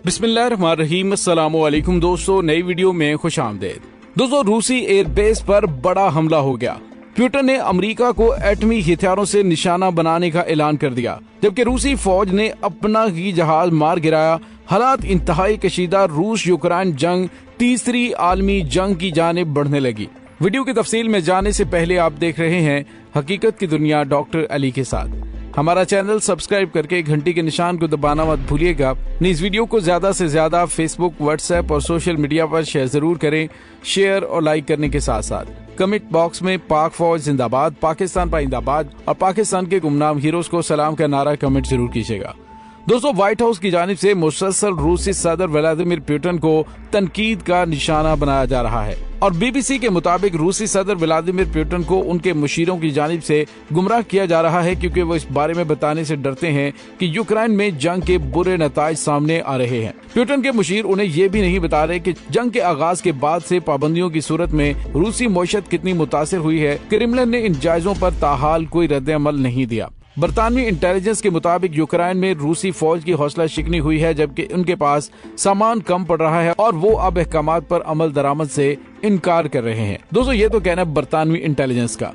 बिस्मिल्लाहिर्रहमानिर्रहीम। अस्सलामुअलैकुम दोस्तों, नई वीडियो में खुश आमदेद। दोस्तों, रूसी एयरबेस पर बड़ा हमला हो गया। पुतिन ने अमेरिका को एटमी हथियारों से निशाना बनाने का ऐलान कर दिया, जबकि रूसी फौज ने अपना ही जहाज मार गिराया। हालात इंतहाई कशीदा। रूस यूक्रेन जंग तीसरी आलमी जंग की जानिब बढ़ने लगी। वीडियो की तफसील में जाने से पहले आप देख रहे हैं हकीकत की दुनिया डॉक्टर अली के साथ। हमारा चैनल सब्सक्राइब करके घंटी के निशान को दबाना मत भूलिएगा। इस वीडियो को ज्यादा से ज्यादा फेसबुक, व्हाट्सएप और सोशल मीडिया पर शेयर जरूर करें। शेयर और लाइक करने के साथ साथ कमेंट बॉक्स में पाक फौज जिंदाबाद, पाकिस्तान पाइंदाबाद और पाकिस्तान के गुमनाम हीरोज को सलाम का नारा कमेंट जरूर कीजिएगा। दोस्तों, व्हाइट हाउस की जानिब से मुसलसल रूसी सदर व्लादिमीर पुतिन को तनकीद का निशाना बनाया जा रहा है और बीबीसी के मुताबिक रूसी सदर व्लादिमीर पुतिन को उनके मुशीरों की जानिब से गुमराह किया जा रहा है, क्योंकि वो इस बारे में बताने से डरते हैं कि यूक्रेन में जंग के बुरे नताइज सामने आ रहे हैं। पुतिन के मुशीर उन्हें ये भी नहीं बता रहे कि जंग के आगाज के बाद से पाबंदियों की सूरत में रूसी मईशत कितनी मुतासिर हुई है। क्रेमलिन ने इन जायजों पर ताहाल कोई रद्द-ए-अमल नहीं दिया। बरतानवी इंटेलिजेंस के मुताबिक यूक्रेन में रूसी फौज की हौसला शिकनी हुई है, जबकि उनके पास सामान कम पड़ रहा है और वो अब अहकामात पर अमल दरामद से इनकार कर रहे हैं। दोस्तों, ये तो कहना है बरतानवी इंटेलिजेंस का,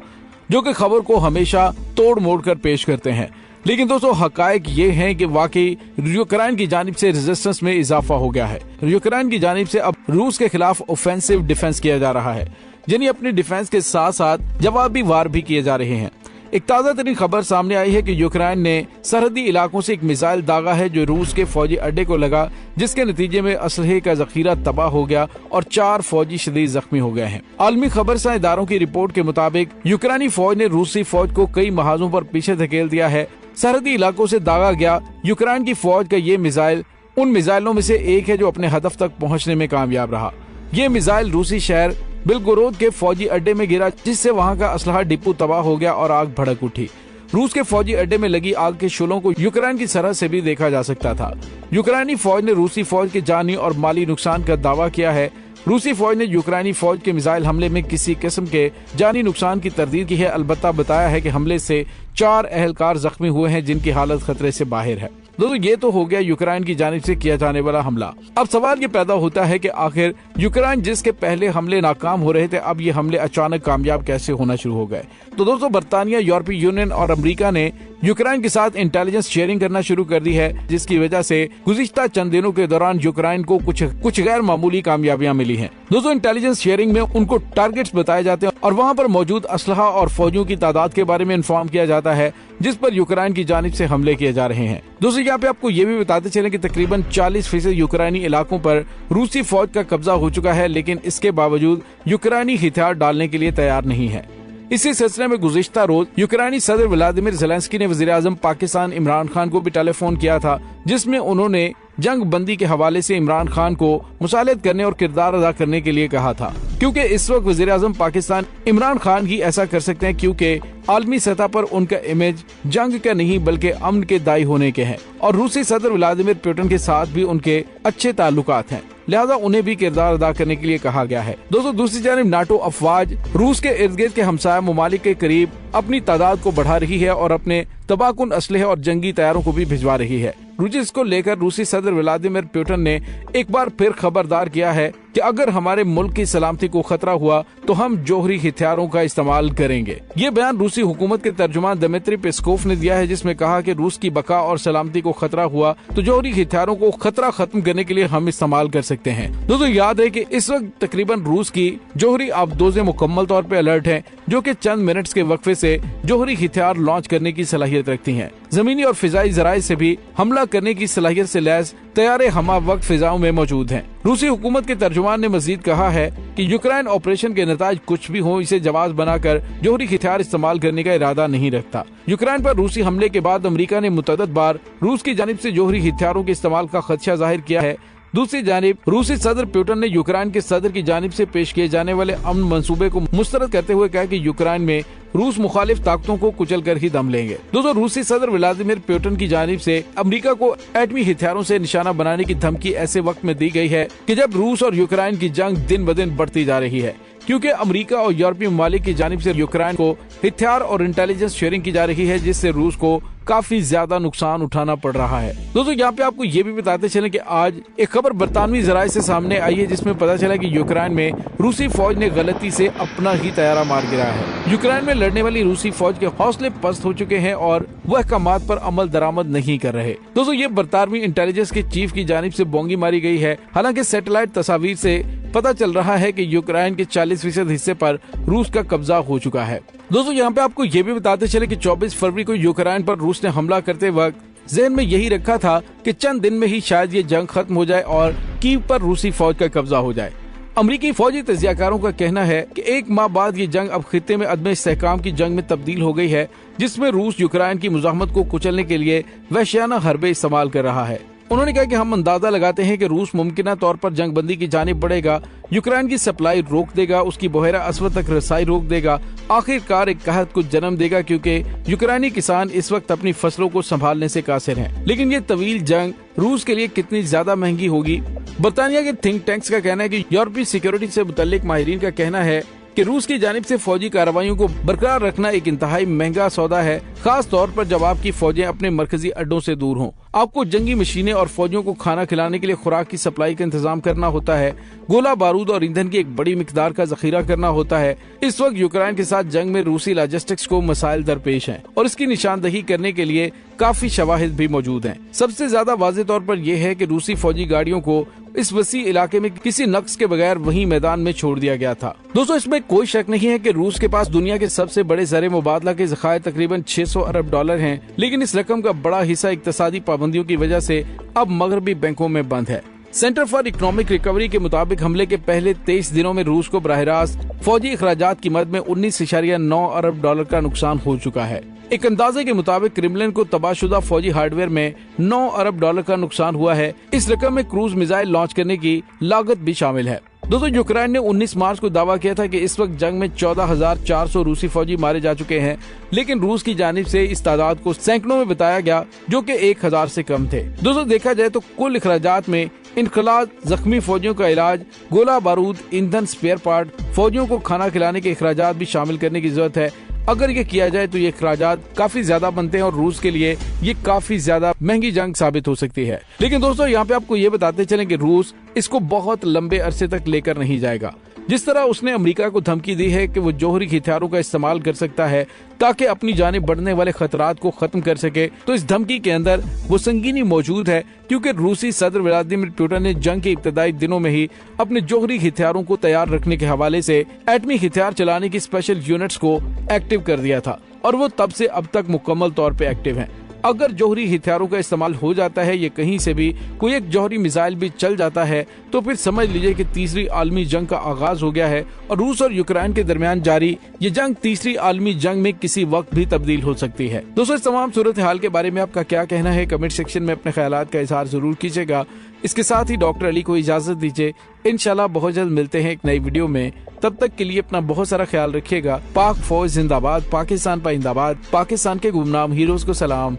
जो कि खबर को हमेशा तोड़ मोड़ कर पेश करते हैं। लेकिन दोस्तों, हकायक ये हैं कि वाकई यूक्रेन की जानिब से रेजिस्टेंस में इजाफा हो गया है। यूक्रेन की जानिब से अब रूस के खिलाफ ऑफेंसिव डिफेंस किया जा रहा है, यानी अपनी डिफेंस के साथ साथ जवाबी वार भी किए जा रहे हैं। एक ताज़ा तरीन खबर सामने आई है कि यूक्रेन ने सरहदी इलाकों से एक मिसाइल दागा है जो रूस के फौजी अड्डे को लगा, जिसके नतीजे में असलहे का जखीरा तबाह हो गया और 4 फौजी शदीद जख्मी हो गए हैं। आलमी खबरसां इदारों की रिपोर्ट के मुताबिक यूक्रेनी फौज ने रूसी फौज को कई महाजों पर पीछे धकेल दिया है। सरहदी इलाकों से दागा गया यूक्रेन की फौज का ये मिसाइल उन मिसाइलों में से एक है जो अपने हदफ तक पहुँचने में कामयाब रहा। ये मिसाइल रूसी शहर बिलगोरोद के फौजी अड्डे में गिरा, जिससे वहां का असलहा डिपो तबाह हो गया और आग भड़क उठी। रूस के फौजी अड्डे में लगी आग के शोलों को यूक्रेन की सरहद से भी देखा जा सकता था। यूक्रेनी फौज ने रूसी फौज के जानी और माली नुकसान का दावा किया है। रूसी फौज ने यूक्रेनी फौज के मिसाइल हमले में किसी किस्म के जानी नुकसान की तरदीद की है, अलबत्ता बताया है कि हमले से 4 अहलकार जख्मी हुए हैं, जिनकी हालत खतरे से बाहर है। दोस्तों, ये तो हो गया यूक्रेन की जानिब से किया जाने वाला हमला। अब सवाल ये पैदा होता है कि आखिर यूक्रेन जिसके पहले हमले नाकाम हो रहे थे, अब ये हमले अचानक कामयाब कैसे होना शुरू हो गए। तो दोस्तों, बरतानिया, यूरोपीय यूनियन और अमेरिका ने यूक्रेन के साथ इंटेलिजेंस शेयरिंग करना शुरू कर दी है, जिसकी वजह से गुज़िश्ता चंद दिनों के दौरान यूक्रेन को कुछ गैर मामूली कामयाबियां मिली हैं। दोस्तों, इंटेलिजेंस शेयरिंग में उनको टारगेट्स बताए जाते हैं और वहां पर मौजूद असलहा और फौजियों की तादाद के बारे में इन्फॉर्म किया जाता है, जिस पर यूक्रेन की जानिब से हमले किए जा रहे हैं। दोस्तों, यहाँ पे आपको ये भी बताते चलें कि तकरीबन 40% यूक्रेनी इलाकों पर रूसी फौज का कब्जा हो चुका है, लेकिन इसके बावजूद यूक्रेनी हथियार डालने के लिए तैयार नहीं है। इसी सिलसिले में गुज़िश्ता रोज यूक्रेनी सदर व्लादिमीर ज़ेलेंस्की ने वज़ीर आज़म पाकिस्तान इमरान खान को भी टेलीफोन किया था, जिसमें उन्होंने जंग बंदी के हवाले से इमरान खान को मुसालत करने और किरदार अदा करने के लिए कहा था, क्योंकि इस वक्त वज़ीर आज़म पाकिस्तान इमरान खान ही ऐसा कर सकते हैं, क्योंकि आलमी सतह पर उनका इमेज जंग का नहीं बल्कि अमन के दाई होने के हैं और रूसी सदर व्लादिमीर पुतिन के साथ भी उनके अच्छे ताल्लुकात हैं, लिहाजा उन्हें भी किरदार अदा करने के लिए कहा गया है। दोस्तों, दूसरी जानिब नाटो अफवाज रूस के इर्द गिर्द के हमसाया ममालिक के करीब अपनी तादाद को बढ़ा रही है और अपने तबाहकुन असलहे और जंगी तैयारों को भी भिजवा रही है। इसको लेकर रूसी सदर व्लादिमीर पुतिन ने एक बार फिर खबरदार किया है कि अगर हमारे मुल्क की सलामती को खतरा हुआ तो हम जोहरी हथियारों का इस्तेमाल करेंगे। ये बयान रूसी हुकूमत के तर्जुमान दमित्री पेस्कोव ने दिया है, जिसमें कहा कि रूस की बका और सलामती को खतरा हुआ तो जोहरी हथियारों को खतरा खत्म करने के लिए हम इस्तेमाल कर सकते हैं। दोस्तों, याद है कि इस वक्त तकरीबन रूस की जोहरी आबदोजें मुकम्मल तौर पर अलर्ट है, जो कि चंद मिनट्स के वक्फे से जोहरी हथियार लॉन्च करने की सलाहियत रखती हैं। जमीनी और फिजाई जराये से भी हमला करने की सलाहियत से लैस तैयारे हमा वक्त फिजाओं में मौजूद हैं। रूसी हुकूमत के तर्जुमान ने मजीद कहा है कि यूक्रेन ऑपरेशन के नताज कुछ भी हो, इसे जवाब बनाकर जोहरी हथियार इस्तेमाल करने का इरादा नहीं रखता। यूक्रेन पर रूसी हमले के बाद अमेरिका ने मुतअद्दिद बार रूस की जानिब से जोहरी हथियारों के इस्तेमाल का खदशा जाहिर किया है। दूसरी जानिब रूसी सदर पुतिन ने यूक्रेन के सदर की जानिब से पेश किए जाने वाले अमन मंसूबे को मुस्तरद करते हुए कहा कि यूक्रेन में रूस मुखालिफ ताकतों को कुचल कर ही दम लेंगे। दोस्तों, रूसी सदर व्लादिमीर पुतिन की जानिब से अमेरिका को एटमी हथियारों से निशाना बनाने की धमकी ऐसे वक्त में दी गई है कि जब रूस और यूक्रेन की जंग दिन ब दिन बढ़ती जा रही है, क्योंकि अमेरिका और यूरोपीय ममालिक की जानिब से यूक्रेन को हथियार और इंटेलिजेंस शेयरिंग की जा रही है, जिससे रूस को काफी ज्यादा नुकसान उठाना पड़ रहा है। दोस्तों यहाँ पे आपको ये भी बताते चले कि आज एक खबर बरतानवी जराये से सामने आई है जिसमें पता चला कि यूक्रेन में रूसी फौज ने गलती से अपना ही तैयारा मार गिराया है। यूक्रेन में लड़ने वाली रूसी फौज के हौसले पस्त हो चुके हैं और वह अहकामात पर अमल दरामद नहीं कर रहे। दोस्तों ये बरतानवी इंटेलिजेंस के चीफ की जानिब से बोंगी मारी गई है। हालांकि सैटेलाइट तस्वीर से पता चल रहा है कि यूक्रेन के 40% हिस्से पर रूस का कब्जा हो चुका है। दोस्तों यहाँ पे आपको ये भी बताते चले कि 24 फरवरी को यूक्रेन पर रूस ने हमला करते वक्त जहन में यही रखा था कि चंद दिन में ही शायद ये जंग खत्म हो जाए और कीव पर रूसी फौज का कब्जा हो जाए। अमरीकी फौजी तजियाकारों का कहना है कि एक माह बाद ये जंग अब खित्ते में अदम इस्तेहकाम की जंग में तब्दील हो गई है, जिसमें रूस यूक्रेन की मुजाहमत को कुचलने के लिए वहशियाना हरबे इस्तेमाल कर रहा है। उन्होंने कहा कि हम अंदाजा लगाते हैं कि रूस मुमकिन तौर पर जंग बंदी की जानिब बढ़ेगा, यूक्रेन की सप्लाई रोक देगा, उसकी बहरा असवद तक रसाई रोक देगा, आखिरकार एक कहत को जन्म देगा, क्योंकि यूक्रेनी किसान इस वक्त अपनी फसलों को संभालने से कासिर हैं। लेकिन ये तवील जंग रूस के लिए कितनी ज्यादा महंगी होगी। बरतानिया के थिंक टैंक्स का कहना है कि यूरोपीय सिक्योरिटी से मुतल्लिक माहिरीन का कहना है कि रूस की जानिब से फौजी कार्रवाइयों को बरकरार रखना एक इंतहाई महंगा सौदा है, खास तौर पर जब आपकी फौजें अपने मरकजी अड्डों से दूर हों। आपको जंगी मशीनें और फौजियों को खाना खिलाने के लिए खुराक की सप्लाई का इंतजाम करना होता है, गोला बारूद और ईंधन की एक बड़ी मिकदार का जखीरा करना होता है। इस वक्त यूक्रेन के साथ जंग में रूसी लॉजिस्टिक्स को मसाइल दरपेश हैं और इसकी निशानदही करने के लिए काफी शवाहिद भी मौजूद हैं। सबसे ज्यादा वाज़ेह तौर पर यह है कि रूसी फौजी गाड़ियों को इस वसी इलाके में किसी नक्स के बगैर वहीं मैदान में छोड़ दिया गया था। दोस्तों इसमें कोई शक नहीं है कि रूस के पास दुनिया के सबसे बड़े ज़र मुबादला के ज़खायर तकरीबन 600 अरब डॉलर हैं, लेकिन इस रकम का बड़ा हिस्सा इक्तसादी पाबंदियों की वजह से अब मगरबी बैंकों में बंद है। सेंटर फॉर इकोनॉमिक रिकवरी के मुताबिक हमले के पहले 23 दिनों में रूस को बराह रास्त फौजी अखराजात की मद में 19.9 अरब डॉलर का नुकसान हो चुका है। एक अंदाजे के मुताबिक क्रेमलिन को तबाहशुदा फौजी हार्डवेयर में 9 अरब डॉलर का नुकसान हुआ है। इस रकम में क्रूज मिसाइल लॉन्च करने की लागत भी शामिल है। दोस्तों यूक्रेन ने 19 मार्च को दावा किया था कि इस वक्त जंग में 14,400 रूसी फौजी मारे जा चुके हैं, लेकिन रूस की जानिब से इस तादाद को सैकड़ों में बताया गया, जो कि 1,000 से कम थे। दोस्तों देखा जाए तो कुल अखराजात में इनखलाज, जख्मी फौजियों का इलाज, गोला बारूद, ईंधन, स्पेयर पार्ट, फौजियों को खाना खिलाने के अखराजात भी शामिल करने की जरूरत है। अगर ये किया जाए तो ये अखराजात काफी ज्यादा बनते हैं और रूस के लिए ये काफी ज्यादा महंगी जंग साबित हो सकती है। लेकिन दोस्तों यहाँ पे आपको ये बताते चलें कि रूस इसको बहुत लंबे अरसे तक लेकर नहीं जाएगा। जिस तरह उसने अमेरिका को धमकी दी है कि वो जौहरी हथियारों का इस्तेमाल कर सकता है ताकि अपनी जानिब बढ़ने वाले खतरात को खत्म कर सके, तो इस धमकी के अंदर वो संगीनी मौजूद है, क्योंकि रूसी सदर व्लादिमीर पुतिन ने जंग के इब्तदाई दिनों में ही अपने जौहरी हथियारों को तैयार रखने के हवाले से एटमी हथियार चलाने की स्पेशल यूनिट्स को एक्टिव कर दिया था और वो तब से अब तक मुकम्मल तौर पे एक्टिव हैं। अगर जौहरी हथियारों का इस्तेमाल हो जाता है, ये कहीं से भी कोई एक जौहरी मिसाइल भी चल जाता है, तो फिर समझ लीजिए कि तीसरी आलमी जंग का आगाज हो गया है और रूस और यूक्रेन के दरमियान जारी ये जंग तीसरी आलमी जंग में किसी वक्त भी तब्दील हो सकती है। दोस्तों इस तमाम सूरत हाल के बारे में आपका क्या कहना है, कमेंट सेक्शन में अपने ख्यालात का इजहार जरूर कीजिएगा। इसके साथ ही डॉक्टर अली को इजाजत दीजिए। इंशाल्लाह बहुत जल्द मिलते हैं एक नई वीडियो में। तब तक के लिए अपना बहुत सारा ख्याल रखिएगा। पाक फौज जिंदाबाद, पाकिस्तान पाइंदाबाद, पाकिस्तान के गुमनाम हीरोज को सलाम,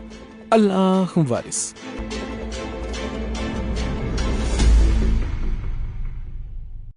अल्लाह वारिस।